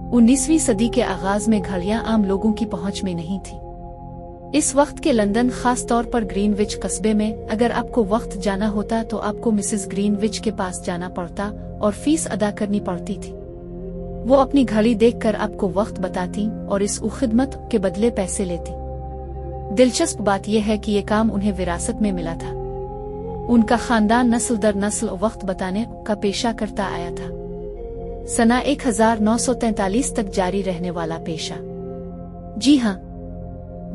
19वीं सदी के आगाज में घड़ियां आम लोगों की पहुंच में नहीं थी। इस वक्त के लंदन, खास तौर पर ग्रीनविच कस्बे में, अगर आपको वक्त जाना होता तो आपको मिसेस ग्रीनविच के पास जाना पड़ता और फीस अदा करनी पड़ती थी। वो अपनी घड़ी देखकर आपको वक्त बताती और इस खिदमत के बदले पैसे लेती। दिलचस्प बात यह है कि ये काम उन्हें विरासत में मिला था। उनका खानदान नस्ल दर नस्ल वक्त बताने का पेशा करता आया था। सना 1943 तक जारी रहने वाला पेशा। जी हाँ,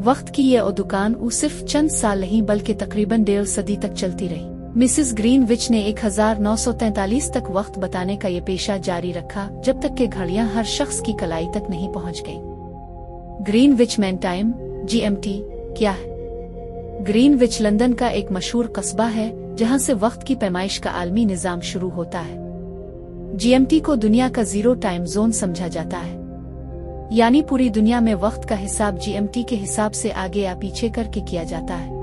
वक्त की ये दुकान सिर्फ चंद साल नहीं बल्कि तकरीबन 1.5 सदी तक चलती रही। मिसेस ग्रीनविच ने 1943 तक वक्त बताने का ये पेशा जारी रखा, जब तक कि घड़ियां हर शख्स की कलाई तक नहीं पहुंच गईं। ग्रीनविच मीन टाइम (GMT) क्या है? ग्रीनविच लंदन का एक मशहूर कस्बा है जहां से वक्त की पैमाइश का आलमी निजाम शुरू होता है। GMT को दुनिया का जीरो टाइम जोन समझा जाता है, यानी पूरी दुनिया में वक्त का हिसाब GMT के हिसाब से आगे या पीछे करके किया जाता है।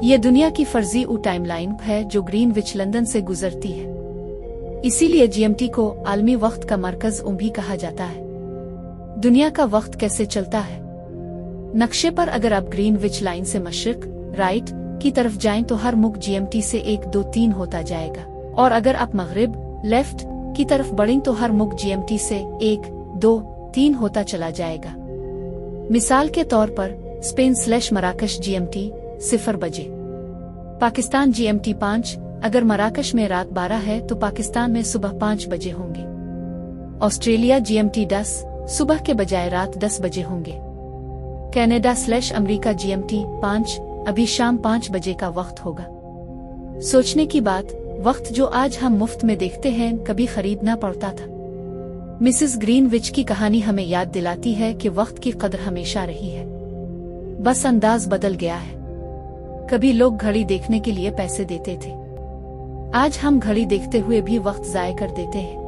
ये दुनिया की फर्जी टाइमलाइन है जो ग्रीनविच लंदन से गुजरती है। इसीलिए GMT को आलमी वक्त का मरकज भी कहा जाता है। दुनिया का वक्त कैसे चलता है? नक्शे पर अगर आप ग्रीनविच लाइन से मशरिक (राइट) की तरफ जाएं तो हर मुख GMT से 1, 2, 3 होता जाएगा, और अगर आप मगरिब (लेफ्ट) की तरफ बढ़ें तो हर मुख GMT से 1, 2, 3 होता चला जाएगा। मिसाल के तौर पर स्पेन / मराकश GMT 0 बजे, पाकिस्तान GMT 5। अगर मराकश में रात 12 है तो पाकिस्तान में सुबह 5 बजे होंगे। ऑस्ट्रेलिया GMT 10 सुबह के बजाय रात 10 बजे होंगे। कनाडा / अमेरिका GMT 5 अभी शाम 5 बजे का वक्त होगा। सोचने की बात, वक्त जो आज हम मुफ्त में देखते हैं कभी खरीदना पड़ता था। मिसेस ग्रीनविच की कहानी हमें याद दिलाती है कि वक्त की कदर हमेशा रही है, बस अंदाज बदल गया है। कभी लोग घड़ी देखने के लिए पैसे देते थे, आज हम घड़ी देखते हुए भी वक्त जाया कर देते हैं।